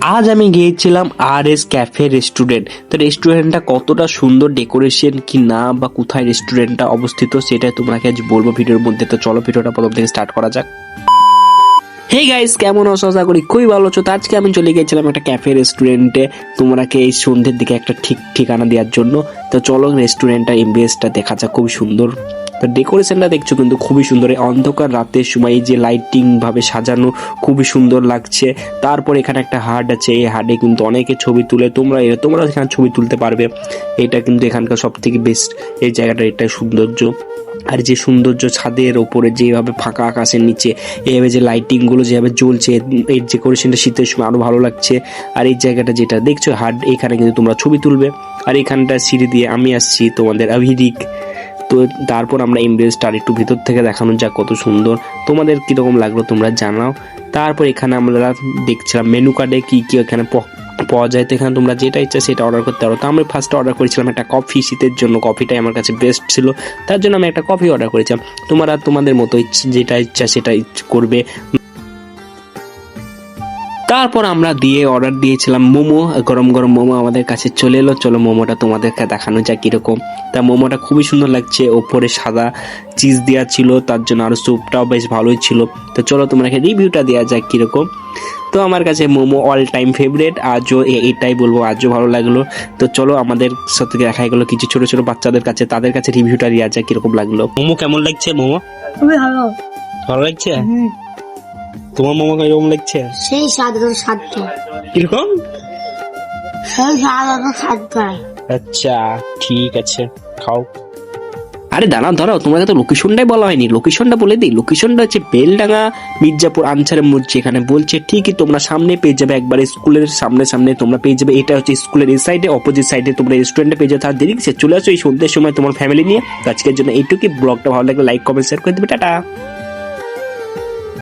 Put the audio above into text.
আজ আমি গিয়েছিলাম আর এস ক্যাফে রেস্টুরেন্ট। তো রেস্টুরেন্টটা কতটা সুন্দর ডেকোরেশন কি না বা কোথায় রেস্টুরেন্টটা অবস্থিত সেটাই তোমাকে আজ বলবো ভিডিওর মধ্যে। তো চলো ভিডিওটা প্রথম থেকে স্টার্ট করা যাক। হে গাইস, কেমন আছো? আশা করি খুবই ভালো আছো। তো আজকে আমি চলে গিয়েছিলাম একটা ক্যাফে রেস্টুরেন্টে তোমাকে এই সন্ধ্যের দিকে একটা ঠিকানা দেওয়ার জন্য। তো চলো রেস্টুরেন্টটা এমবিএসটা দেখা যাক, খুবই সুন্দর। তো ডেকোরেশনটা দেখছো কিন্তু খুবই সুন্দর, এই অন্ধকার রাতের সময় এই যে লাইটিং ভাবে সাজানো খুবই সুন্দর লাগছে। তারপর এখানে একটা হাট আছে, এই হাটে কিন্তু অনেকে ছবি তুলে, তোমরা এখানে ছবি তুলতে পারবে। এটা কিন্তু এখানকার সব থেকে বেস্ট এই জায়গাটা, এটাই সৌন্দর্য। আর যে সৌন্দর্য ছাদের ওপরে যেভাবে ফাঁকা আকাশের নিচে এইভাবে যে লাইটিং গুলো যেভাবে জ্বলছে, এই ডেকোরেশনটা শীতের সময় আরো ভালো লাগছে। আর এই জায়গাটা যেটা দেখছো হাট, এখানে কিন্তু তোমরা ছবি তুলবে। আর এখানটা সিঁড়ি দিয়ে আমি আসছি তোমাদের অভিদিক। তো তারপর আমরা এমবিএসটা আর একটু ভিতর থেকে দেখানো যাক কত সুন্দর। তোমাদের কিরকম লাগলো তোমরা জানাও। তারপর এখানে আমরা দেখছিলাম মেনু কার্ডে কি কি এখানে পাওয়া যায়। তো এখানে তোমরা যেটা ইচ্ছা সেটা অর্ডার করতে পারো। তো আমি ফার্স্টে অর্ডার করেছিলাম একটা কফি, শীতের জন্য কফিটাই আমার কাছে বেস্ট ছিল, তার জন্য আমি একটা কফি অর্ডার করেছিলাম। তোমরা তোমাদের মতো যেটা ইচ্ছা সেটা করবে। তারপর আমরা অর্ডার দিয়েছিলাম মোমো, গরম গরম মোমো আমাদের কাছে চলে এলো। চলো মোমোটা তোমাদেরকে দেখানো যাক কিরকম। তা মোমোটা খুবই সুন্দর লাগছে, ওপরে সাদা চিজ দেওয়া ছিল, তার জন্য আরো স্যুপটাও বেশ ভালোই ছিল। তো চলো তোমাকে রিভিউটা দেওয়া যাক কিরকম। তো আমার কাছে মোমো অল টাইম ফেভারিট, আজও এটাই বলবো, আজও ভালো লাগলো। তো চলো আমাদের সাথে দেখা গেলো কিছু ছোট ছোট বাচ্চাদের কাছে, তাদের কাছে রিভিউটা দেওয়া যাক কিরকম লাগলো। মোমো কেমন লাগছে? মোমো খুবই ভালো। ভালো লাগছে? তোমার মোমো কেমন লাগছে? সেই স্বাদ স্বাদটা কিরকম? সেই স্বাদটা। আচ্ছা ঠিক আছে, খাও। আরে দাঁড়াও, তোমাকে তো লোকেশনটাই বলা হয়নি। লোকেশনটা বলে দিই, লোকেশনটা হচ্ছে বেলডাঙ্গা মির্জাপুর আনসারের মধ্যে। এখানে বলছে ঠিকই তোমরা সামনে পেয়ে যাবে, একবারে স্কুলের সামনে তোমরা পেয়ে যাবে। এটা হচ্ছে স্কুলের এই সাইডে, অপোজিট সাইডে তোমরা রেস্টুরেন্টে পেয়ে যাবে। তার দেরি চলে আসো এই সন্ধ্যের সময় তোমার ফ্যামিলি নিয়ে। তো আজকের জন্য এইটুকুই। ব্লগটা ভালো লাগলে লাইক কমেন্ট শেয়ার করে দেবে। টাটা।